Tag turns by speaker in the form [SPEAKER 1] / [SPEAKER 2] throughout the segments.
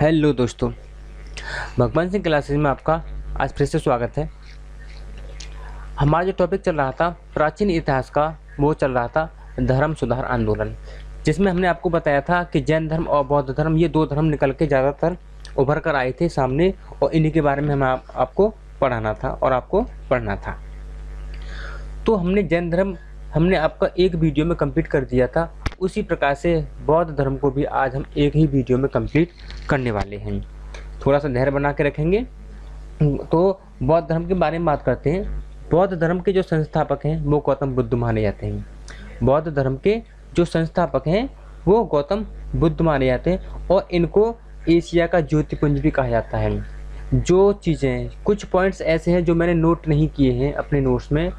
[SPEAKER 1] Hello दोस्तों, भगवान Singh classes में आपका आज फिर से स्वागत है। हमारा जो टॉपिक चल रहा था प्राचीन इतिहास का, वो चल रहा था धर्म सुधार आंदोलन, जिसमें हमने आपको बताया था कि जैन धर्म और बौद्ध धर्म, ये दो धर्म निकल के ज़्यादातर उभर कर आए थे सामने, और इन्हीं के बारे में हमें आपको पढ़ाना था और आपको पढ़ना था। तो हमने जैन धर्म हमने आपका एक वीडियो में कंप्लीट कर दिया था, उसी प्रकार से बौद्ध धर्म को भी आज हम एक ही वीडियो में कंप्लीट करने वाले हैं। थोड़ा सा धैर्य बना के रखेंगे। तो बौद्ध धर्म के बारे में बात करते हैं। बौद्ध धर्म के जो संस्थापक हैं वो गौतम बुद्ध माने जाते हैं। बौद्ध धर्म के जो संस्थापक हैं वो गौतम बुद्ध माने जाते हैं, और इनको एशिया का ज्योतिपुंज भी कहा जाता है। जो चीज़ें, कुछ पॉइंट्स ऐसे हैं जो मैंने नोट नहीं किए हैं अपने नोट्स में,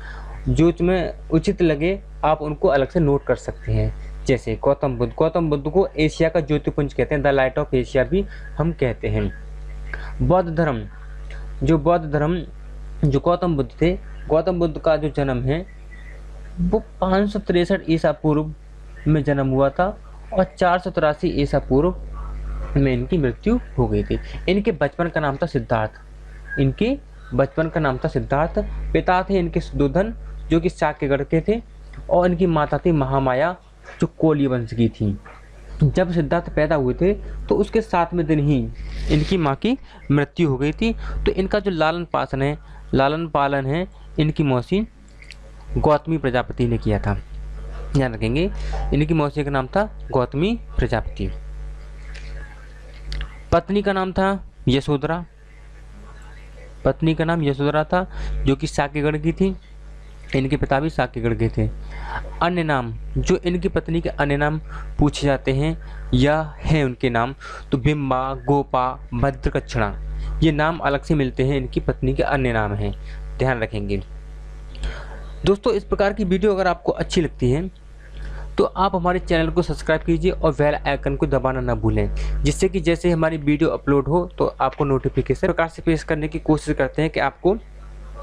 [SPEAKER 1] जो तुम्हें उचित लगे आप उनको अलग से नोट कर सकते हैं। जैसे गौतम बुद्ध को एशिया का ज्योतिपुंज कहते हैं, द लाइट ऑफ एशिया भी हम कहते हैं। बौद्ध धर्म जो गौतम बुद्ध थे, गौतम बुद्ध का जो जन्म है वो 563 ईसा पूर्व में जन्म हुआ था, और 483 ईसा पूर्व में इनकी मृत्यु हो गई थी। इनके बचपन का नाम था सिद्धार्थ। पिता थे इनके सुद्धोधन, जो कि साक्यगढ़ के थे, और इनकी माता थी महामाया, जो कोली वंश की थी। जब सिद्धार्थ पैदा हुए थे तो उसके 7वें दिन ही इनकी माँ की मृत्यु हो गई थी। तो इनका जो लालन पालन है इनकी मौसी गौतमी प्रजापति ने किया था। ध्यान रखेंगे, इनकी मौसी का नाम था गौतमी प्रजापति। पत्नी का नाम यशोधरा था, जो कि साक्यगढ़ की थी। इनके पिता भी साक्यगढ़ के थे। अन्य नाम, जो इनकी पत्नी के अन्य नाम पूछे जाते हैं या हैं उनके नाम, तो बिंबा, गोपा, भद्रकक्षणा, ये नाम अलग से मिलते हैं, इनकी पत्नी के अन्य नाम हैं। ध्यान रखेंगे दोस्तों। इस प्रकार की वीडियो अगर आपको अच्छी लगती है तो आप हमारे चैनल को सब्सक्राइब कीजिए और बेल आइकन को दबाना ना भूलें, जिससे कि जैसे हमारी वीडियो अपलोड हो तो आपको नोटिफिकेशन प्रकार से पेश करने की कोशिश करते हैं कि आपको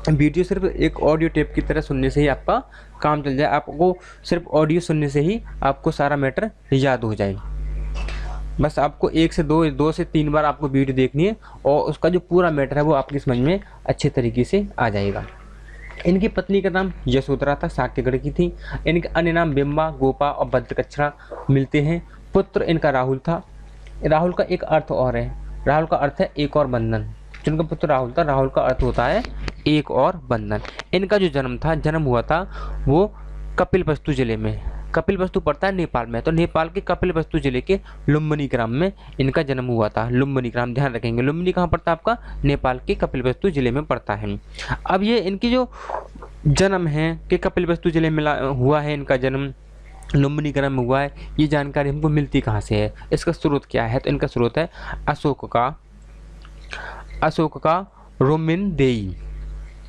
[SPEAKER 1] वीडियो सिर्फ एक ऑडियो टेप की तरह सुनने से ही आपका काम चल जाए, आपको सिर्फ ऑडियो सुनने से ही आपको सारा मैटर याद हो जाए। बस आपको 1 से 2 से 3 बार आपको वीडियो देखनी है, और उसका जो पूरा मैटर है वो आपकी समझ में अच्छे तरीके से आ जाएगा। इनकी पत्नी का नाम यशोधरा था, साक्यगढ़ की थी। इनके अन्य नाम बिंबा, गोपा और भद्रकक्षणा मिलते हैं। पुत्र इनका राहुल था। राहुल का एक अर्थ और है, राहुल का अर्थ है एक और बंधन। जिनका पुत्र राहुल था, राहुल का अर्थ होता है एक और बंधन। इनका जो जन्म हुआ था वो कपिलवस्तु जिले में, कपिलवस्तु पड़ता है नेपाल में, तो नेपाल के कपिलवस्तु जिले के लुम्बिनी ग्राम में इनका जन्म हुआ था। लुम्बिनी ग्राम, ध्यान रखेंगे, लुम्बिनी कहाँ पड़ता है आपका? नेपाल के कपिलवस्तु जिले में पड़ता है। अब ये इनकी जो जन्म है कि कपिलवस्तु जिले में हुआ है, इनका जन्म लुम्बिनी ग्राम में हुआ है, ये जानकारी हमको मिलती कहाँ से है, इसका स्रोत क्या है? तो इनका स्रोत है अशोक का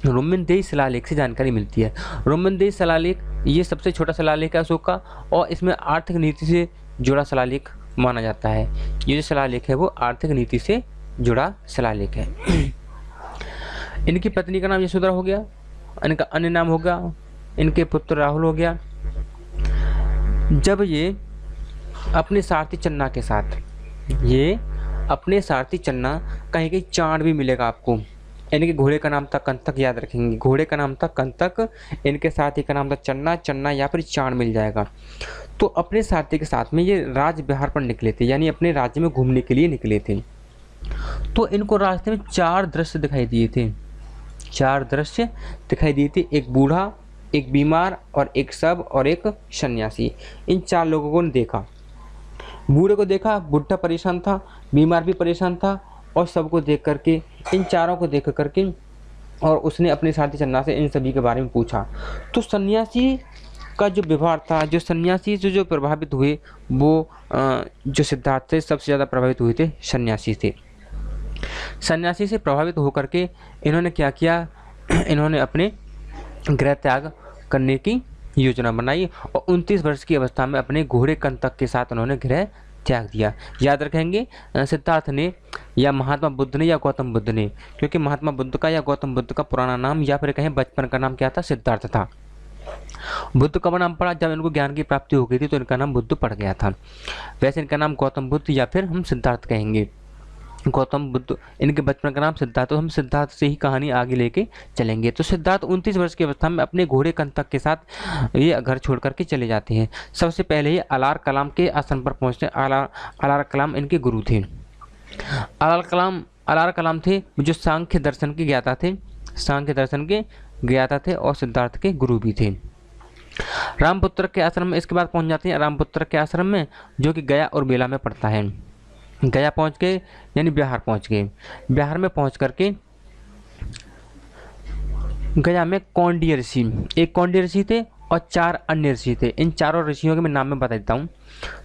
[SPEAKER 1] रोमिनदेई शिलालेख से जानकारी मिलती है। रोमिनदेई शिलालेख ये सबसे छोटा शिलालेख है अशोक का, और इसमें आर्थिक नीति से जुड़ा शिलालेख माना जाता है। ये जो शिलालेख है वो आर्थिक नीति से जुड़ा शिलालेख है। इनकी पत्नी का नाम यशोधरा हो गया, इनका अन्य नाम हो गया, इनके पुत्र राहुल हो गया। जब ये अपने सारथी चन्ना, कहीं चांद भी मिलेगा आपको। इनके घोड़े का नाम था कंतक, याद रखेंगे, घोड़े का नाम था कंतक, इनके साथी का नाम था चन्ना या फिर चांद मिल जाएगा। तो अपने साथी के साथ में ये राज विहार पर निकले थे, यानी अपने राज्य में घूमने के लिए निकले थे। तो इनको रास्ते में 4 दृश्य दिखाई दिए थे। एक बूढ़ा, एक बीमार और एक शव और एक सन्यासी। इन 4 लोगों को देखा। बूढ़े को देखा, बुढ़ा परेशान था, बीमार भी परेशान था, और सबको देख करके, इन चारों को देख करके, और उसने अपने साथी चन्ना से इन सभी के बारे में पूछा। तो सन्यासी का जो व्यवहार था, जो सन्यासी से जो प्रभावित हुए वो जो सिद्धार्थ थे, सबसे ज़्यादा प्रभावित हुए थे सन्यासी से। सन्यासी से प्रभावित होकर के इन्होंने क्या किया, इन्होंने अपने गृह त्याग करने की योजना बनाई, और 29 वर्ष की अवस्था में अपने घोड़े कंतक के साथ उन्होंने गृह त्याग दिया। याद रखेंगे, सिद्धार्थ ने या महात्मा बुद्ध ने या गौतम बुद्ध ने, क्योंकि महात्मा बुद्ध का या गौतम बुद्ध का पुराना नाम या फिर कहें बचपन का नाम क्या था? सिद्धार्थ था। बुद्ध का नाम पड़ा जब इनको ज्ञान की प्राप्ति हो गई थी, तो इनका नाम बुद्ध पड़ गया था। वैसे इनका नाम गौतम बुद्ध या फिर हम सिद्धार्थ कहेंगे। गौतम बुद्ध, इनके बचपन का नाम सिद्धार्थ। तो हम सिद्धार्थ से ही कहानी आगे लेके चलेंगे। तो सिद्धार्थ 29 वर्ष की अवस्था में अपने घोड़े कंतक के साथ ये घर छोड़ करके चले जाते हैं। सबसे पहले ये अलार कलाम के आश्रम पर पहुंचते हैं। अलार कलाम इनके गुरु थे। अलार कलाम थे जो सांख्य दर्शन के ज्ञाता थे, सांख्य दर्शन के ज्ञाता थे और सिद्धार्थ के गुरु भी थे। रामपुत्र के आश्रम में इसके बाद पहुंच जाते हैं, रामपुत्र के आश्रम में, जो कि गया और बेला में पड़ता है। गया पहुंच गए यानी बिहार पहुंच गए। बिहार में पहुंच करके गया में कौंडिय ऋषि, एक कौंडिय ऋषि थे और 4 अन्य ऋषि थे। इन चारों ऋषियों के मैं नाम में बता देता हूँ।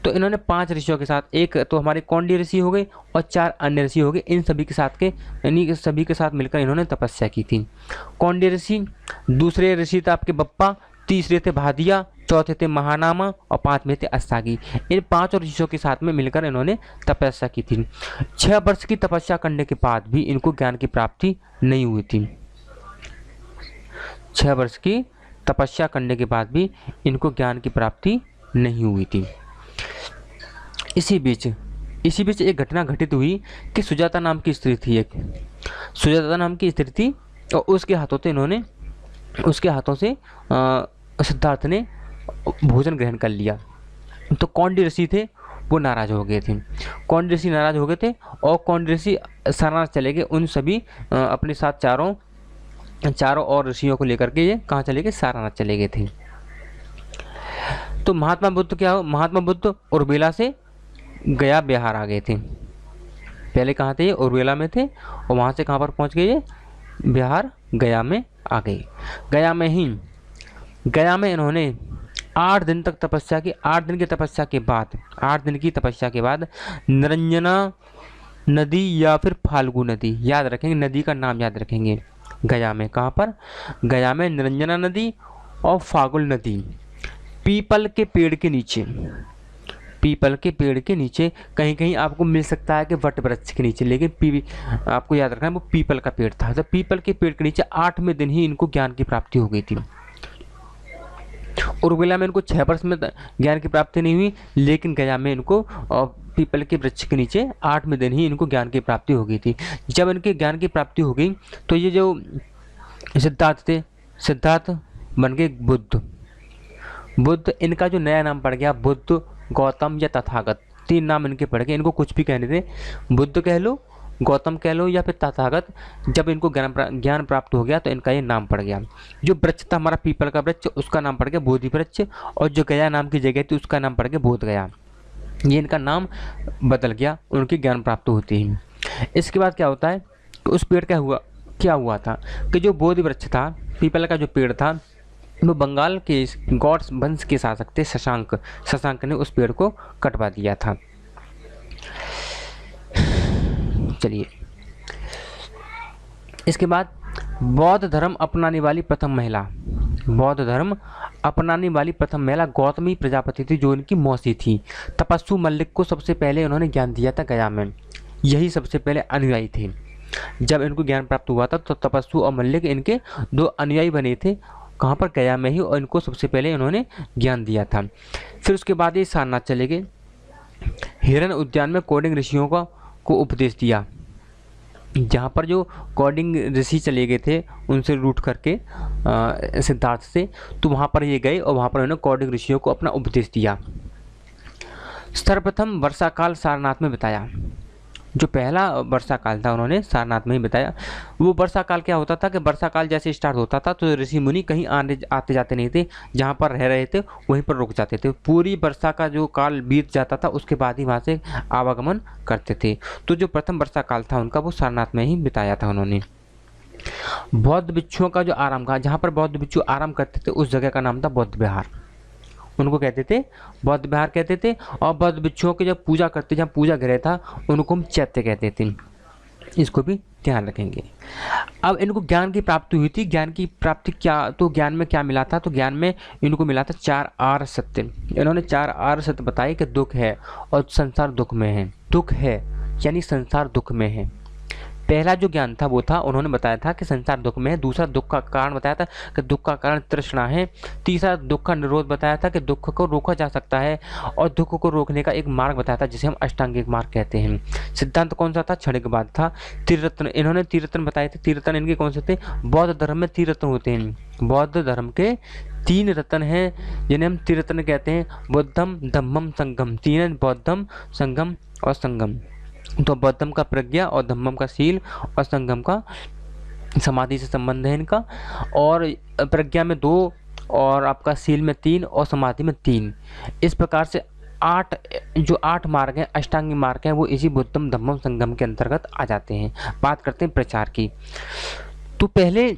[SPEAKER 1] तो इन्होंने 5 ऋषियों के साथ, एक तो हमारे कौंडिय ऋषि हो गए और 4 अन्य ऋषि हो गए, इन सभी के साथ के यानी सभी के साथ मिलकर इन्होंने तपस्या की थी। कौंडिय ऋषि, दूसरे ऋषि थे आपके बप्पा, तीसरे थे भादिया, चौथे थे महानामा और 5वें थे अस्सागी। इन 5 ऋषियों के साथ में मिलकर इन्होंने तपस्या की थी। 6 वर्ष की तपस्या करने के बाद भी इनको ज्ञान की प्राप्ति नहीं हुई थी। 6 वर्ष की तपस्या करने के बाद भी इनको ज्ञान की प्राप्ति नहीं हुई थी। इसी बीच एक घटना घटित हुई कि सुजाता नाम की स्त्री थी, एक सुजाता नाम की स्त्री थी और उसके हाथों से सिद्धार्थ ने भोजन ग्रहण कर लिया। तो कौंडिय ऋषि थे वो नाराज हो गए थे। कौंडिय ऋषि नाराज हो गए थे और कौंडिय ऋषि सारनाथ चले गए। उन सभी अपने साथ चारों और ऋषियों को लेकर के ये कहाँ चले गए? सारनाथ चले गए थे। तो महात्मा बुद्ध उर्मिला से गया बिहार आ गए थे। पहले कहाँ थे? ये उर्मिला में थे और वहाँ से कहाँ पर पहुँच गए? ये बिहार गया में आ गए। गया में इन्होंने 8 दिन तक तपस्या की। 8 दिन की तपस्या के बाद निरंजना नदी या फिर फाल्गु नदी, याद रखेंगे, नदी का नाम याद रखेंगे। गया में कहाँ पर? गया में निरंजना नदी और फाल्गुन नदी पीपल के पेड़ के नीचे कहीं कहीं आपको मिल सकता है कि वट वृक्ष के नीचे, लेकिन आपको याद रखना है वो पीपल का पेड़ था। तो पीपल के पेड़ के नीचे 8वें दिन ही इनको ज्ञान की प्राप्ति हो गई थी। उर्मिला में इनको 6 वर्ष में ज्ञान की प्राप्ति नहीं हुई, लेकिन गया में इनको पीपल के वृक्ष के नीचे 8वें दिन ही इनको ज्ञान की प्राप्ति हो गई थी। जब इनके ज्ञान की प्राप्ति हो गई तो ये जो सिद्धार्थ थे, सिद्धार्थ बन गए बुद्ध। इनका जो नया नाम पड़ गया बुद्ध, गौतम या तथागत, 3 नाम इनके पड़ गए। इनको कुछ भी कहने थे, बुद्ध कह लो, गौतम कह लो या फिर तथागत। जब इनको ज्ञान प्राप्त हो गया तो इनका ये नाम पड़ गया। जो वृक्ष था हमारा पीपल का वृक्ष, उसका नाम पड़ गया बोधि वृक्ष, और जो गया नाम की जगह थी उसका नाम पड़ गया बोध गया। ये इनका नाम बदल गया उनकी ज्ञान प्राप्त होती ही। इसके बाद क्या होता है कि उस पेड़ क्या हुआ था कि जो बोधि वृक्ष था, पीपल का जो पेड़ था, वो बंगाल के गौड़ वंश के शासक थे शशांक ने उस पेड़ को कटवा दिया था। चलिए, इसके बाद बौद्ध धर्म अपनाने वाली प्रथम महिला गौतमी प्रजापति थी, जो इनकी मौसी थी। तपस्सु मल्लिक को सबसे पहले उन्होंने ज्ञान दिया था गया में। यही सबसे पहले अनुयायी थे। जब इनको ज्ञान प्राप्त हुआ था तो तपस्सु और मल्लिक इनके 2 अनुयायी बने थे। कहाँ पर? गया में ही, और इनको सबसे पहले इन्होंने ज्ञान दिया था। फिर उसके बाद ये सारनाथ चले गए। हिरन उद्यान में कौंडिन्य ऋषियों को उपदेश दिया। जहाँ पर जो कौंडिन्य ऋषि चले गए थे उनसे रूठ करके सिद्धार्थ से, तो वहाँ पर ये गए और वहाँ पर उन्होंने कौंडिन्य ऋषियों को अपना उपदेश दिया। सर्वप्रथम वर्षा काल सारनाथ में बिताया। जो पहला वर्षा काल था उन्होंने सारनाथ में ही बिताया। वो वर्षा काल क्या होता था कि वर्षा काल जैसे स्टार्ट होता था तो ऋषि मुनि कहीं आते जाते नहीं थे, जहाँ पर रह रहे थे वहीं पर रुक जाते थे। पूरी वर्षा का जो काल बीत जाता था उसके बाद ही वहाँ से आवागमन करते थे। तो जो प्रथम वर्षा काल था उनका वो सारनाथ में ही बिताया था उन्होंने। बौद्ध भिक्षुओं का जो आराम कहा, जहाँ पर बौद्ध भिक्षु आराम करते थे उस जगह का नाम था बौद्ध विहार। उनको कहते थे बौद्ध विहार कहते थे। और बौद्ध भिक्षुओं की जब पूजा करते, जहाँ पूजा गृह था, उनको हम चैत्य कहते थे। इसको भी ध्यान रखेंगे। अब इनको ज्ञान की प्राप्ति हुई थी। ज्ञान की प्राप्ति क्या, तो ज्ञान में क्या मिला था? तो ज्ञान में इनको मिला था 4 आर्य सत्य। इन्होंने 4 आर्य सत्य बताए कि दुख है और संसार दुख में है। दुख है यानी संसार दुख में है। पहला जो ज्ञान था वो था, उन्होंने बताया था कि संसार दुख में है। दूसरा दुख का कारण बताया था कि दुख का कारण तृष्णा है। तीसरा दुख का निरोध बताया था कि दुख को रोका जा सकता है। और दुख को रोकने का एक मार्ग बताया था जिसे हम अष्टांगिक मार्ग कहते हैं। सिद्धांत कौन सा था? क्षणिकवाद था। त्रिरत्न, इन्होंने त्रिरत्न बताए थे। त्रिरत्न इनके कौन से थे? बौद्ध धर्म में त्रिरत्न होते हैं। बौद्ध धर्म के 3 रत्न हैं जिन्हें हम त्रिरत्न कहते हैं। बुद्धम, धम्मम, संगम। 3 है, बौद्धम, संगम और संगम। तो बौद्धम का प्रज्ञा और धम्मम का शील और संगम का समाधि से संबंध है इनका। और प्रज्ञा में 2 और आपका शील में 3 और समाधि में 3। इस प्रकार से 8 मार्ग हैं, अष्टांगी मार्ग हैं, वो इसी बुद्धम, धम्मम, संगम के अंतर्गत आ जाते हैं। बात करते हैं प्रचार की। तो पहले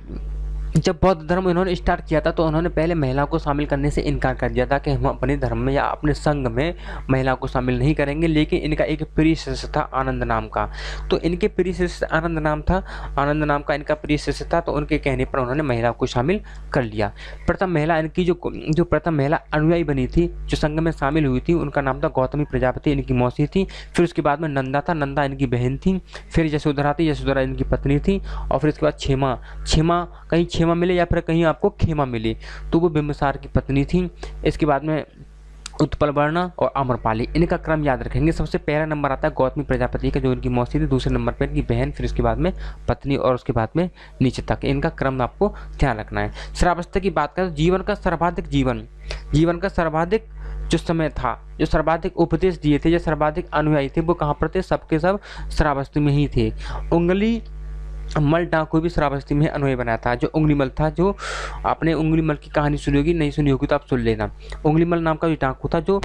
[SPEAKER 1] जब बौद्ध धर्म इन्होंने स्टार्ट किया था तो उन्होंने पहले महिलाओं को शामिल करने से इनकार कर दिया था कि हम अपने धर्म में या अपने संघ में महिलाओं को शामिल नहीं करेंगे। लेकिन इनका एक प्रिय शिष्य था आनंद नाम का। तो इनके प्रिय शिष्य आनंद नाम का इनका प्रिय शिष्य था। तो उनके कहने पर उन्होंने महिलाओं को शामिल कर लिया। प्रथम महिला इनकी जो प्रथम महिला अनुयायी बनी थी, जो संघ में शामिल हुई थी, उनका नाम था गौतमी प्रजापति, इनकी मौसी थी। फिर उसके बाद में नंदा था, नंदा इनकी बहन थी। फिर यशोधरा थी, यशोधरा इनकी पत्नी थी। और फिर उसके बाद क्षेमा, कहीं क्षेमा मिले या फिर कहीं आपको खेमा मिले, तो वो बिंबिसार की पत्नी थी। इसके बाद में उत्पलवर्णा और आम्रपाली, इनका क्रम याद रखेंगे। सबसे पहला नंबर आता है गौतमी प्रजापति का, जो इनकी मौसी थी। दूसरे नंबर पर इनकी बहन, फिर उसके बाद में पत्नी और उसके बाद में नीचे तक। इनका क्रम आपको ध्यान रखना है। श्रावस्ती की बात करें तो जीवन का सर्वाधिक जो समय था, जो सर्वाधिक उपदेश दिए थे, जो सर्वाधिक अनुयायी थे, वो कहाँ पर थे? सबके सब श्रावस्ती में ही थे। उंगली मल डाकू भी श्रावस्ती में अनुयायी बनाया था। जो उंगलीमल था, जो आपने उंगलीमल की कहानी सुनी होगी, नहीं सुनी होगी तो आप सुन लेना। उंगलीमल नाम का जो डाकू था, जो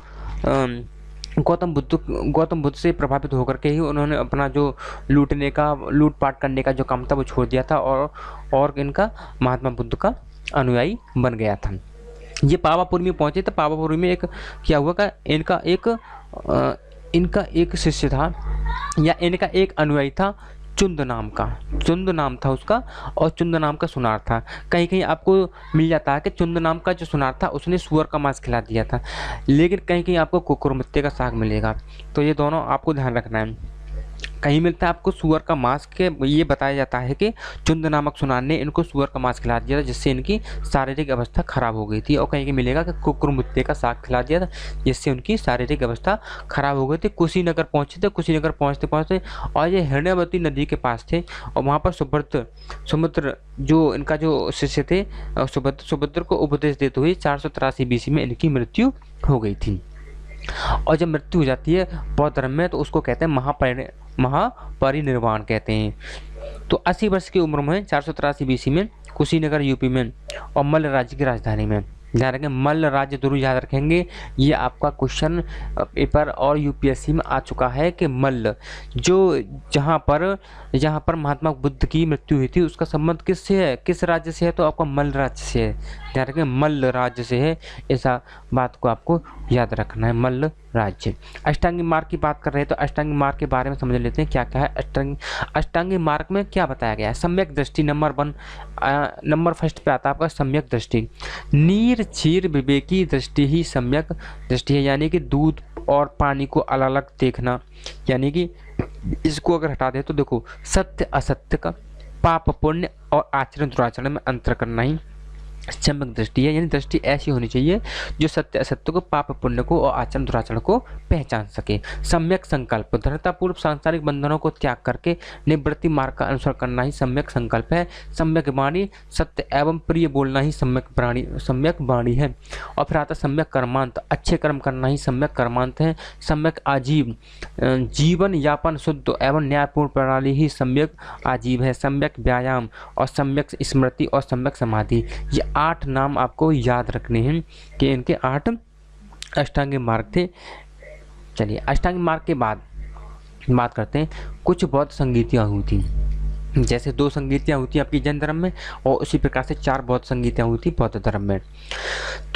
[SPEAKER 1] गौतम बुद्ध से प्रभावित होकर के ही उन्होंने अपना जो लूटपाट करने का जो काम था वो छोड़ दिया था और इनका महात्मा बुद्ध का अनुयायी बन गया था। ये पावापुर में पहुंचे थे। पावापुर में एक क्या हुआ का इनका एक शिष्य था या इनका एक अनुयायी था, चुंद नाम था उसका। और चुंद नाम का सुनार था। कहीं कहीं आपको मिल जाता है कि चुंद नाम का जो सुनार था उसने सुअर का मांस खिला दिया था, लेकिन कहीं कहीं आपको कुकुरमुत्ते का साग मिलेगा। तो ये दोनों आपको ध्यान रखना है। कहीं मिलता है आपको सुअर का मांस के, ये बताया जाता है कि चुंद नामक सुनार ने इनको सुअर का मांस खिला दिया था, जिससे इनकी शारीरिक अवस्था खराब हो गई थी। और कहीं मिलेगा कि कुकुरमुत्ते का साग खिला दिया था, जिससे उनकी शारीरिक अवस्था खराब हो गई थी। कुशीनगर पहुंचे थे। कुशीनगर पहुंचते और ये हिरण्यवती नदी के पास थे। और वहाँ पर सुभद्र जो इनका जो शिष्य थे, सुभद्र को उपदेश देते हुए 483 BC में इनकी मृत्यु हो गई थी। और जब मृत्यु हो जाती है बौद्ध धर्म में, तो उसको कहते हैं महापरिनिर्वाण कहते हैं। तो 80 वर्ष की उम्र में 483 BC में कुशीनगर यूपी में और मल्ल राज्य की राजधानी में, ध्यान रखें मल्ल राज्य जरूर याद रखेंगे। ये आपका क्वेश्चन पेपर और यूपीएससी में आ चुका है कि मल्ल जो जहाँ पर महात्मा बुद्ध की मृत्यु हुई थी उसका संबंध किससे है, किस राज्य से है? तो आपका मल्ल राज्य से है। ध्यान रखें मल्ल राज्य से है, ऐसा बात को आपको याद रखना है, मल्ल राज्य। अष्टांगी मार्ग की बात कर रहे हैं तो अष्टांगी मार्ग के बारे में समझ लेते हैं क्या क्या है। अष्टांगी मार्ग में क्या बताया गया है? सम्यक दृष्टि नंबर फर्स्ट पे आता है आपका सम्यक दृष्टि। नीर क्षीर विवेकी दृष्टि ही सम्यक दृष्टि है, यानी कि दूध और पानी को अलग अलग देखना। यानी कि इसको अगर हटा दे तो देखो सत्य असत्य का, पाप पुण्य और आचरण दुराचरण में अंतर करना ही सम्यक दृष्टि है। यानी दृष्टि ऐसी होनी चाहिए जो सत्य असत्य को, पाप पुण्य को और आचरण दुराचरण को पहचान सके। सम्यक संकल्प दृढ़तापूर्वक सांसारिक बंधनों को त्याग करके निवृत्ति मार्ग का अनुसरण करना ही सम्यक संकल्प है। सम्यक वाणी सत्य एवं प्रिय बोलना ही सम्यक वाणी है। और फिर आता सम्यक कर्मांत, अच्छे कर्म करना ही सम्यक कर्मांत है। सम्यक आजीव जीवन यापन शुद्ध एवं न्यायपूर्ण प्रणाली ही सम्यक आजीव है। सम्यक व्यायाम और सम्यक स्मृति और सम्यक समाधि, ये 8 नाम आपको याद रखने हैं कि इनके 8 अष्टांगी मार्ग थे। चलिए अष्टांगी मार्ग के बाद बात करते हैं कुछ बौद्ध संगीतियाँ हुई थी। जैसे 2 संगीतियाँ हुई थी आपकी जैन धर्म में और उसी प्रकार से 4 बौद्ध संगीतियाँ हुई थी बौद्ध धर्म में।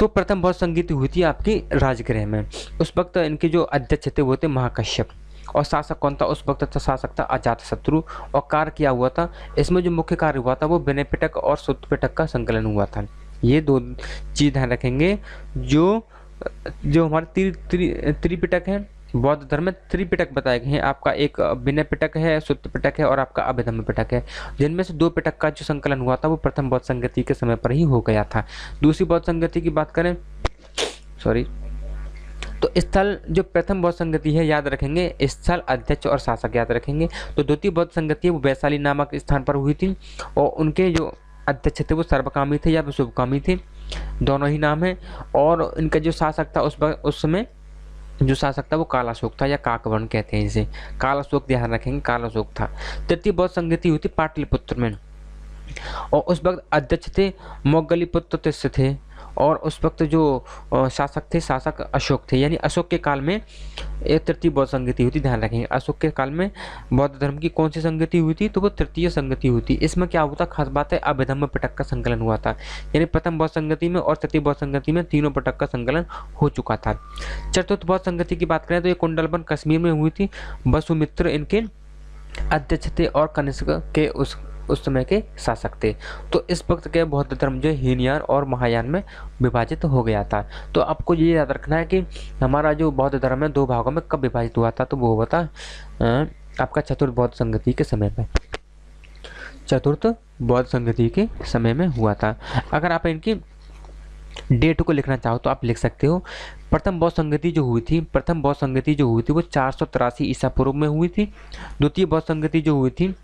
[SPEAKER 1] तो प्रथम बौद्ध संगीति हुई थी आपकी राजगृह में। उस वक्त इनके जो अध्यक्ष थे वो थे महाकश्यप। और शासक कौन था उस वक्त? था शासक था अजातशत्रु। और कार्य किया हुआ था, इसमें जो मुख्य कार्य हुआ था वो विनय पिटक और सूत्र पिटक का संकलन हुआ था। ये 2 चीज़ ध्यान रखेंगे। जो हमारे त्रिपिटक है बौद्ध धर्म में त्रिपिटक बताए गए हैं। आपका एक विनय पिटक है, सुत्त पिटक है और आपका अभिधम्म पिटक है, जिनमें से 2 पिटक का जो संकलन हुआ था वो प्रथम बौद्ध संगति के समय पर ही हो गया था। दूसरी बौद्ध संगति की बात करें, सॉरी, तो स्थल जो प्रथम बौद्ध संगति है याद रखेंगे, स्थल, अध्यक्ष और शासक याद रखेंगे। तो द्वितीय बौद्ध संगति है वो वैशाली नामक स्थान पर हुई थी और उनके जो अध्यक्ष थे वो सर्वकामी थे या फिर शुभकामी थे, दोनों ही नाम है। और इनका जो शासक था उस समय जो शासक था वो काल अशोक था या काकवर्ण कहते हैं इसे, काल अशोक ध्यान रखेंगे, काल अशोक था। तृतीय बौद्ध संगति हुई थी पाटलिपुत्र में और उस वक्त अध्यक्ष थे मोगलीपुत्र तिस्य थे और उस वक्त जो शासक थे, शासक अशोक थे, यानी अशोक के काल में एक तृतीय बौद्ध संगति हुई थी, ध्यान रखेंगे। अशोक के काल में बौद्ध धर्म की कौन सी संगति हुई थी, तो वो तृतीय संगति हुई थी। इसमें क्या हुआ था, खास बात है, अभिधम्म पिटक का संकलन हुआ था, यानी प्रथम बौद्ध संगति में और तृतीय बौद्ध संगति में तीनों पिटक का संकलन हो चुका था। चतुर्थ बौद्ध संगति की बात करें तो ये कुंडलबन कश्मीर में हुई थी, वसुमित्र इनके अध्यक्ष थे और कनिष्क के उस समय के शासक थे। तो इस वक्त के बौद्ध धर्म जो हीनयान और महायान में विभाजित हो गया था। तो आपको ये याद रखना है कि हमारा जो बौद्ध धर्म है 2 भागों में कब विभाजित हुआ था, तो वो हुआ था आपका चतुर्थ बौद्ध संगति के समय में, चतुर्थ बौद्ध संगति के समय में हुआ था। अगर आप इनकी डेट को लिखना चाहो तो आप लिख सकते हो। प्रथम बौद्ध संगति जो हुई थी, प्रथम बौद्ध संगति जो हुई थी वो 483 ईसा पूर्व में हुई थी। द्वितीय बौद्ध संगति जो हुई थी,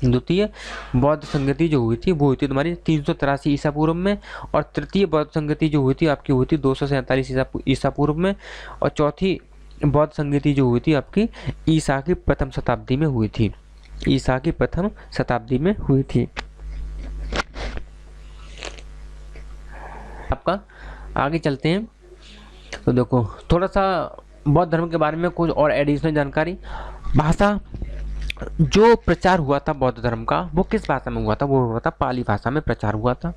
[SPEAKER 1] द्वितीय बौद्ध संगति जो हुई थी वो हुई थी तुम्हारी 383 ईसा पूर्व में और तृतीय बौद्ध संगति जो हुई थी आपकी हुई थी 247 ईसा पूर्व में और चौथी बौद्ध संगति जो हुई थी आपकी ईसा की प्रथम शताब्दी में हुई थी, ईसा की प्रथम शताब्दी में हुई थी। आपका आगे चलते हैं तो देखो थोड़ा सा बौद्ध धर्म के बारे में कुछ और एडिशनल जानकारी। भाषा जो प्रचार हुआ था बौद्ध धर्म का वो किस भाषा में हुआ था, वो हुआ था पाली भाषा में प्रचार हुआ था।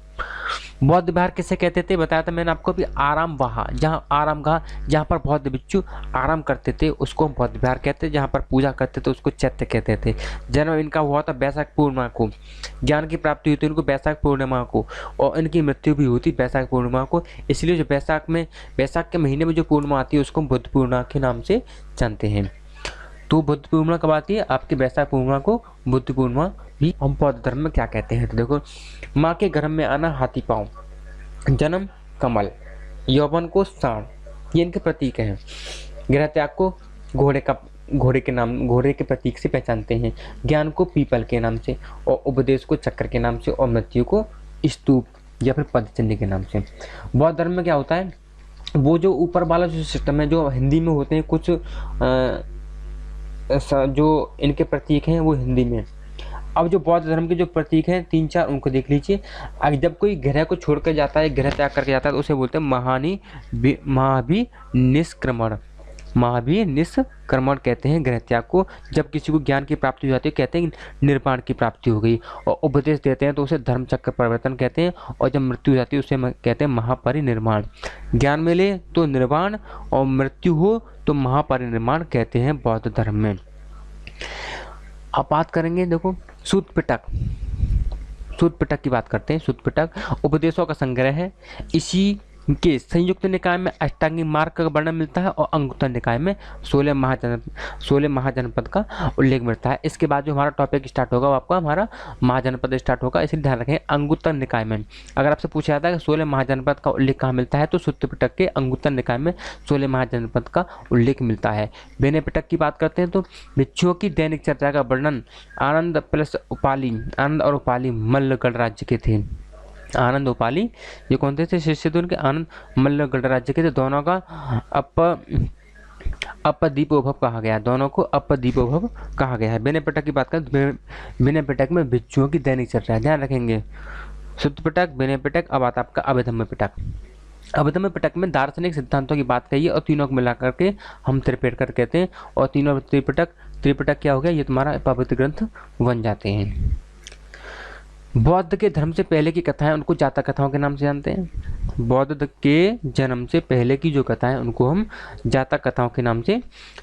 [SPEAKER 1] बौद्ध विहार किसे कहते थे, बताया था मैंने आपको भी, आराम वहा, जहाँ आराम गाह, जहाँ पर बौद्ध भिक्षु आराम करते थे उसको बौद्ध विहार कहते थे, जहाँ पर पूजा करते थे उसको चैत्य कहते थे। जन्म इनका हुआ था बैसाख पूर्णिमा को, ज्ञान की प्राप्ति हुई थी इनको बैसाख पूर्णिमा को और इनकी मृत्यु भी हुई थी बैसाख पूर्णिमा को। इसलिए जो बैसाख के महीने में जो पूर्णिमा आती है उसको बुद्ध पूर्णिमा के नाम से जानते हैं। तो बुद्ध पूर्णिमा कब आती है, आपकी बैसाख पूर्णिमा को बुद्ध पूर्णिमा भी। हम बौद्ध धर्म में क्या कहते हैं, तो देखो माँ के गर्भ में आना हाथी पाँव, जन्म कमल, यौवन को सांड, ये इनके प्रतीक हैं। गृह त्याग को घोड़े के प्रतीक से पहचानते हैं, ज्ञान को पीपल के नाम से और उपदेश को चक्र के नाम से और मृत्यु को स्तूप या फिर पदचिन्ह के नाम से। बौद्ध धर्म में क्या होता है, वो जो ऊपर वाला जो सिस्टम है जो हिंदी में होते हैं कुछ जो इनके प्रतीक हैं वो हिंदी में। अब जो बौद्ध धर्म के जो प्रतीक हैं 3-4 उनको देख लीजिए। अगर जब कोई ग्रह को छोड़कर जाता है, ग्रह त्याग करके जाता है तो उसे बोलते हैं महाभिनिष्क्रमण कहते हैं ग्रह त्याग को। जब किसी को ज्ञान की प्राप्ति हो जाती है कहते हैं निर्वाण की प्राप्ति हो गई और उपदेश देते हैं तो उसे धर्म चक्र परिवर्तन कहते हैं और जब मृत्यु हो जाती है उसे कहते हैं महापरिनिर्वाण। ज्ञान मिले तो निर्वाण और मृत्यु हो तो महापरिनिर्वाण कहते हैं बौद्ध धर्म में। अब बात करेंगे देखो सूत पिटक की बात करते हैं। सूत पिटक उपदेशों का संग्रह है। इसी के संयुक्त निकाय में अष्टांगी मार्ग का वर्णन मिलता है और अंगुत्तर निकाय में 16 महाजनपद का उल्लेख मिलता है। इसके बाद जो हमारा टॉपिक स्टार्ट होगा वो आपका हमारा महाजनपद स्टार्ट होगा, इसलिए ध्यान रखें। अंगुत्तर निकाय में अगर आपसे पूछा जाता है कि 16 महाजनपद का उल्लेख कहाँ मिलता है तो सूत पिटक के अंगुत्तर निकाय में 16 महाजनपद का उल्लेख मिलता है। विनय पिटक की बात करते हैं तो भिक्षुओं की दैनिक चर्चा का वर्णन आनंद और उपाली मल्लगढ़ राज्य के थे। आनंद उपाली ये कौन थे शिष्य थे उनके, आनंद मल्लगढ़ राज्य के थे। दोनों का अपदीपोभव कहा गया, दोनों को अपदीपोभव कहा गया है। विनय पिटक की बात करें, विनय पिटक में भिक्षुओं की दैनिक चर्चा है, ध्यान रखेंगे। सूत पिटक, विनय पिटक, अब आता आपका अभिधम्म पिटक। अभिधम्म पिटक में दार्शनिक सिद्धांतों की बात कही है और तीनों को मिलाकर के हम त्रिपिटक कहते हैं और तीनों त्रिपिटक क्या हो गया, ये तुम्हारा पवित्र ग्रंथ बन जाते हैं। बौद्ध के धर्म से पहले की कथाएं उनको जातक कथाओं के नाम से जानते हैं। बौद्ध के जन्म से पहले की जो कथाएं उनको हम जातक कथाओं के नाम से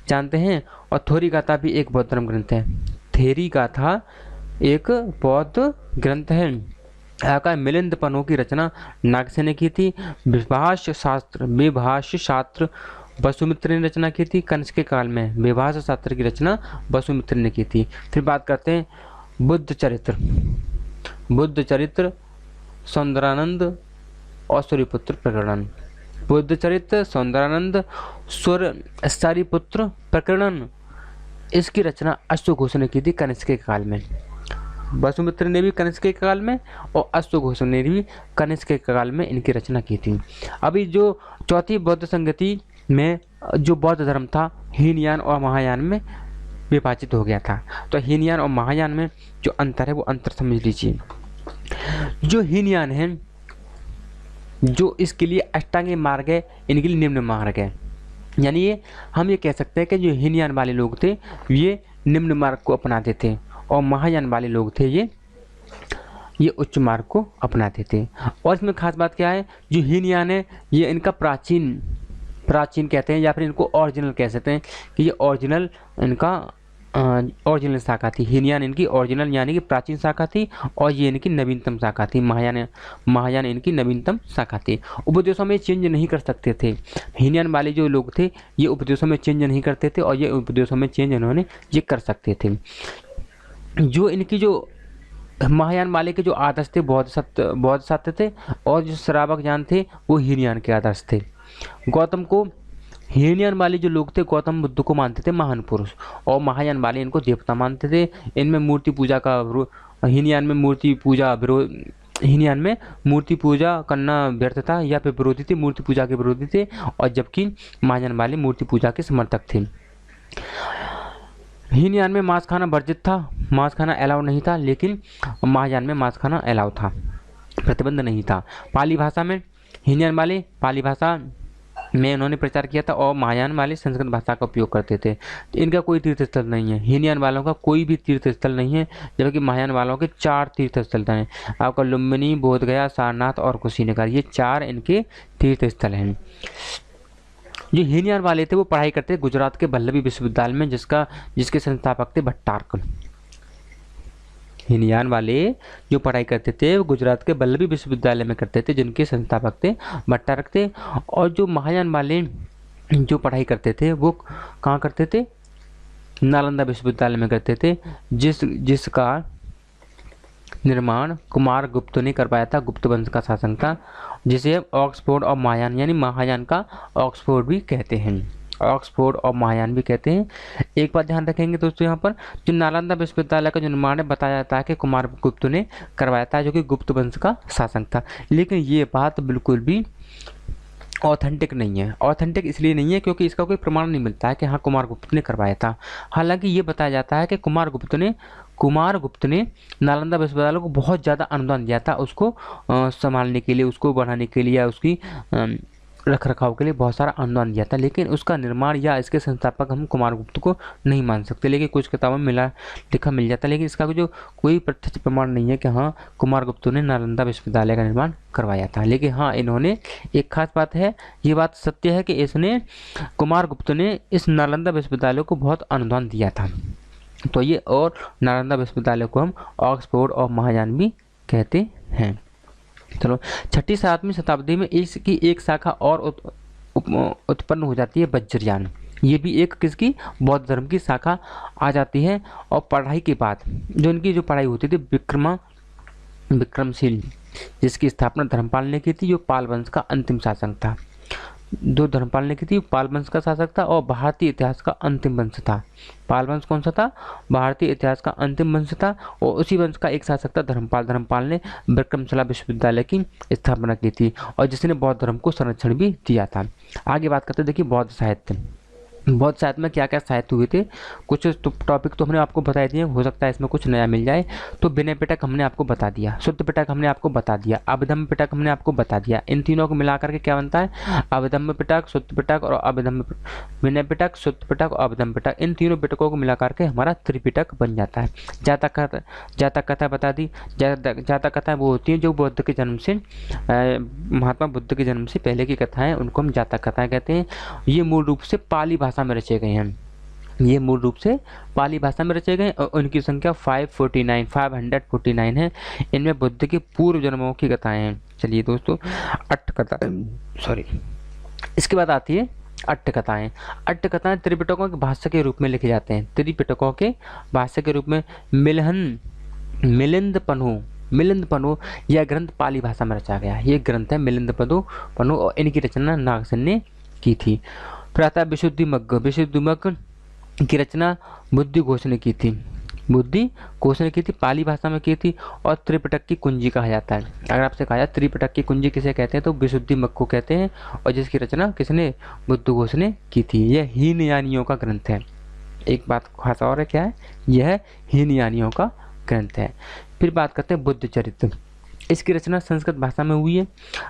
[SPEAKER 1] जानते हैं। और थोरी गाथा भी एक बौद्ध धर्म ग्रंथ है। थेरी गाथा एक बौद्ध ग्रंथ है। आका मिलिंद पन्नों की रचना नागसेन ने की थी। विभाष्य शास्त्र वसुमित्र ने रचना की थी कंस के काल में। विभाष शास्त्र की रचना वसुमित्र ने की थी। फिर बात करते हैं बुद्ध चरित्र। बुद्ध चरित्र, सौंदरानंद और सूर्यपुत्र प्रकरण। बुद्ध चरित्र, सौंदरानंद, सारिपुत्र प्रकरण, इसकी रचना अश्वघोष ने की थी कनिष्क के काल में। वसुमित्र ने भी कनिष्क के काल में और अश्वघोष ने भी कनिष्क के काल में इनकी रचना की थी। अभी जो चौथी बौद्ध संगति में जो बौद्ध धर्म था हीनयान और महायान में विभाजित हो गया था। तो हीनयान और महायान में जो अंतर है वो अंतर समझ लीजिए। जो हीनयान है, जो इसके लिए अष्टांगी मार्ग है, इनके लिए निम्न मार्ग है। यानी ये हम ये कह सकते हैं कि जो हीनयान वाले लोग थे ये निम्न मार्ग को अपनाते थे और महायान वाले लोग थे ये उच्च मार्ग को अपनाते थे। और इसमें खास बात क्या है, जो हीनयान है ये इनका प्राचीन कहते हैं या फिर इनको ओरिजिनल कह सकते हैं कि ये ओरिजिनल इनका ओरिजिनल शाखा थी। हीनयान इनकी ओरिजिनल यानी कि प्राचीन शाखा थी और ये इनकी नवीनतम शाखा थी। महायान इनकी नवीनतम शाखा थी। उपदेशों में चेंज नहीं कर सकते थे। हीनयान वाले जो लोग थे ये उपदेशों में चेंज नहीं करते थे और ये उपदेशों में चेंज इन्होंने ये कर सकते थे। जो इनकी जो महायान वाले के जो आदर्श थे बौद्ध सत्य थे और जो श्रावक ज्ञान थे वो हीनयान के आदर्श थे। गौतम को हीनयान वाले जो लोग थे गौतम बुद्ध को मानते थे महान पुरुष और महायान वाले इनको देवता मानते थे। इनमें मूर्ति पूजा का हीनयान में मूर्ति पूजा करना व्यर्थ था या फिर विरोधी थे, मूर्ति पूजा के विरोधी थे, और जबकि महायान वाले मूर्ति पूजा के समर्थक थे। हीनयान में मांस खाना वर्जित था, मांस खाना अलाउ नहीं था, लेकिन महायान में मांस खाना अलाउ था, प्रतिबंध नहीं था। पाली भाषा में हीनयान वाले पाली भाषा में उन्होंने प्रचार किया था और महायान वाले संस्कृत भाषा का उपयोग करते थे। तो इनका कोई तीर्थ स्थल नहीं है, हीनयान वालों का कोई भी तीर्थ स्थल नहीं है, जबकि महायान वालों के 4 तीर्थ स्थल हैं। आपका लुम्बिनी, बोधगया, सारनाथ और कुशीनगर, ये 4 इनके तीर्थ स्थल हैं। जो हीनयान वाले थे वो पढ़ाई करते थे गुजरात के वल्लभी विश्वविद्यालय में, जिसके संस्थापक थे भट्टारक। हीनयान वाले जो पढ़ाई करते थे वो गुजरात के वल्लभी विश्वविद्यालय में करते थे, जिनके संस्थापक थे भट्टारक थे। और जो महायान वाले जो पढ़ाई करते थे वो कहाँ करते थे, नालंदा विश्वविद्यालय में करते थे, जिसका निर्माण कुमार गुप्त ने करवाया था। गुप्त वंश का शासक था, जिसे ऑक्सफोर्ड और महायान यानी महायान का ऑक्सफोर्ड भी कहते हैं, ऑक्सफोर्ड और महायान भी कहते हैं। एक बात ध्यान रखेंगे दोस्तों, यहाँ पर जो नालंदा विश्वविद्यालय का जो निर्माण है बताया जाता है कि कुमार गुप्त ने करवाया था, जो कि गुप्त वंश का शासक था। लेकिन ये बात बिल्कुल भी ऑथेंटिक नहीं है। ऑथेंटिक इसलिए नहीं है क्योंकि इसका कोई प्रमाण नहीं मिलता है कि हाँ कुमार गुप्त ने करवाया था। हालांकि ये बताया जाता है कि कुमार गुप्त ने नालंदा विश्वविद्यालय को बहुत ज़्यादा अनुदान दिया था, उसको संभालने के लिए, उसको बढ़ाने के लिए या उसकी रख रखाव के लिए बहुत सारा अनुदान दिया था। लेकिन उसका निर्माण या इसके संस्थापक हम कुमार गुप्त को नहीं मान सकते। लेकिन कुछ किताबों में लिखा मिल जाता है, लेकिन इसका जो कोई प्रत्यक्ष प्रमाण नहीं है कि हाँ कुमार गुप्त ने नालंदा विश्वविद्यालय का निर्माण करवाया था। लेकिन हाँ इन्होंने एक खास बात है, ये बात सत्य है कि कुमार गुप्त ने इस नालंदा विश्वविद्यालय को बहुत अनुदान दिया था। तो ये और नालंदा विश्वविद्यालय को हम ऑक्सफोर्ड और महायान भी कहते हैं। चलो 6वीं-7वीं शताब्दी में इसकी एक शाखा और उत्पन्न हो जाती है, वज्रयान। ये भी एक किसकी, बौद्ध धर्म की शाखा आ जाती है। और पढ़ाई के बाद जो इनकी जो पढ़ाई होती थी विक्रमशील, जिसकी स्थापना धर्मपाल ने की थी, जो पाल वंश का अंतिम शासक था। दो धर्मपाल ने की थी, पाल वंश का शासक था और भारतीय इतिहास का अंतिम वंश था। पाल वंश कौन सा था, भारतीय इतिहास का अंतिम वंश था। और उसी वंश का एक शासक था धर्मपाल। धर्मपाल ने विक्रमशिला विश्वविद्यालय की स्थापना की थी और जिसने बौद्ध धर्म को संरक्षण भी दिया था। आगे बात करते हैं, देखिए बौद्ध साहित्य। बौद्ध साहित्य में क्या क्या साहित्य हुए थे, कुछ टॉपिक तो हमने आपको बता दिए, हो सकता है इसमें कुछ नया मिल जाए। तो विनय पिटक हमने आपको बता दिया, शुद्ध पिटक हमने आपको बता दिया, अभिधम्म पिटक हमने आपको बता दिया। इन तीनों को मिलाकर के क्या बनता है, अभिधम्म पिटक, शुद्ध पिटक और अभिधम्म, विनय पिटक, शुद्ध पिटक और अभिधम्म पिटक, इन तीनों पिटकों को मिलाकर के हमारा त्रिपिटक बन जाता है। जातक कथा बता दी। जातक कथा वो होती है जो बुद्ध के जन्म से, महात्मा बुद्ध के जन्म से पहले की कथाएं, उनको हम जातक कथाएं कहते हैं। ये मूल रूप से पाली भाषा में रचे गए हैं, ये मूल रूप से पाली भाषा में रचे गए और उनकी संख्या 549 है। इनमें बुद्ध के पूर्व जन्मों की कथाएं हैं। चलिए दोस्तों, इसके बाद आती है अट्टकथाएं। अट्टकथाएं त्रिपिटकों के भाष्य के रूप में लिखे जाते हैं। त्रिपिटकों के भाष्य के रूप में मिलिंद पनु यह ग्रंथ पाली भाषा में रचा गया। ये ग्रंथ है मिलिंद पनु और इनकी रचना नागसेन ने की थी। प्रातः विशुद्धिमग्ग की रचना बुद्धिघोष ने की थी। बुद्धिघोष ने की थी, पाली भाषा में की थी और त्रिपिटक की कुंजी कहा जाता है। अगर आपसे कहा जाए त्रिपिटक की कुंजी किसे कहते हैं तो विशुद्धिमग्ग को कहते हैं और जिसकी रचना किसने, बुद्धिघोष ने की थी। यह हीनयानियों का ग्रंथ है। एक बात खास और है, क्या है, यह हीनयानियों का ग्रंथ है। फिर बात करते हैं बुद्ध चरित्र। इसकी रचना संस्कृत भाषा में हुई है।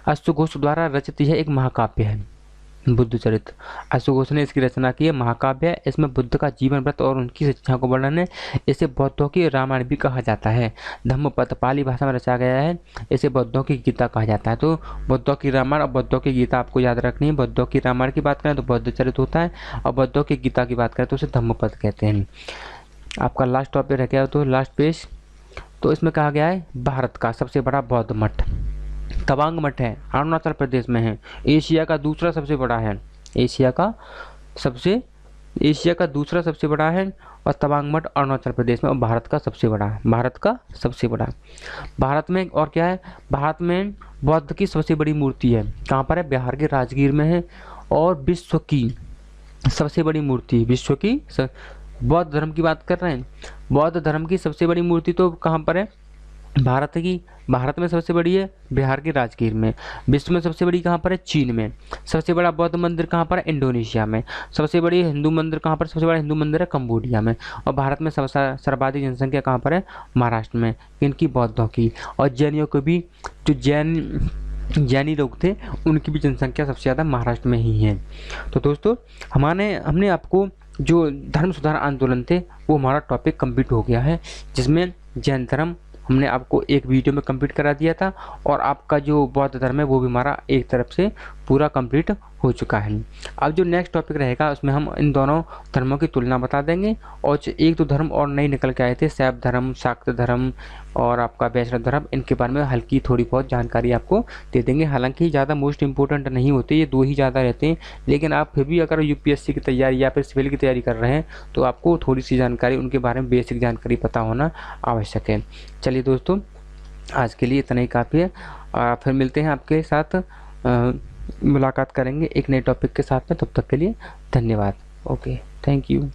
[SPEAKER 1] अश्वघोष द्वारा रचित यह एक महाकाव्य है। बुद्ध चरित्र अश्वघोष ने इसकी रचना की है, महाकाव्य है। इसमें बुद्ध का जीवन व्रत और उनकी शिक्षा को वर्णन है। इसे बौद्धों की रामायण भी कहा जाता है। धम्मपद पाली भाषा में रचा गया है। इसे बौद्धों की गीता कहा जाता है। तो बौद्धों की रामायण और बौद्धों की गीता आपको याद रखनी है। बौद्धों की रामायण की बात करें तो बौद्ध चरित्र होता है और बौद्धों की गीता की बात करें तो उसे धम्मपद कहते हैं। आपका लास्ट टॉपिक रह गया तो लास्ट पेज, तो इसमें कहा गया है भारत का सबसे बड़ा बौद्ध मठ तवांग मठ है, अरुणाचल प्रदेश में है। एशिया का दूसरा सबसे बड़ा है। एशिया का दूसरा सबसे बड़ा है और तवांग मठ अरुणाचल प्रदेश में और भारत का सबसे बड़ा है। भारत में और क्या है, भारत में बौद्ध की सबसे बड़ी मूर्ति है। कहाँ पर है, बिहार के राजगीर में है। और विश्व की सबसे बड़ी मूर्ति, बौद्ध धर्म की बात कर रहे हैं, बौद्ध धर्म की सबसे बड़ी मूर्ति तो कहाँ पर है, भारत में सबसे बड़ी है बिहार के राजगीर में। विश्व में सबसे बड़ी कहाँ पर है, चीन में। सबसे बड़ा बौद्ध मंदिर कहाँ पर है, इंडोनेशिया में। सबसे बड़ी हिंदू मंदिर कहाँ पर, सबसे बड़ा हिंदू मंदिर है कंबोडिया में। और भारत में सर्वाधिक जनसंख्या कहाँ पर है, महाराष्ट्र में। इनकी बौद्धों की और जैनियों को भी, जो जैनी लोग थे उनकी भी जनसंख्या सबसे ज़्यादा महाराष्ट्र में ही है। तो दोस्तों हमने आपको जो धर्म सुधार आंदोलन थे वो हमारा टॉपिक कंप्लीट हो गया है, जिसमें जैन धर्म हमने आपको एक वीडियो में कंप्लीट करा दिया था और आपका जो बौद्ध धर्म है वो भी हमारा एक तरफ से पूरा कंप्लीट हो चुका है। अब जो नेक्स्ट टॉपिक रहेगा उसमें हम इन दोनों धर्मों की तुलना बता देंगे और एक दो धर्म और नए निकल के आए थे, शैव धर्म, शाक्त धर्म और आपका वैष्णव धर्म, इनके बारे में हल्की थोड़ी बहुत जानकारी आपको दे देंगे। हालांकि ज़्यादा मोस्ट इंपॉर्टेंट नहीं होते, ये दो ही ज़्यादा रहते हैं, लेकिन आप फिर भी अगर यूपीएससी की तैयारी या फिर सिविल की तैयारी कर रहे हैं तो आपको थोड़ी सी जानकारी उनके बारे में, बेसिक जानकारी पता होना आवश्यक है। चलिए दोस्तों, आज के लिए इतना ही काफ़ी है। फिर मिलते हैं आपके साथ, मुलाकात करेंगे एक नए टॉपिक के साथ में। तब तक के लिए धन्यवाद। Okay, thank you.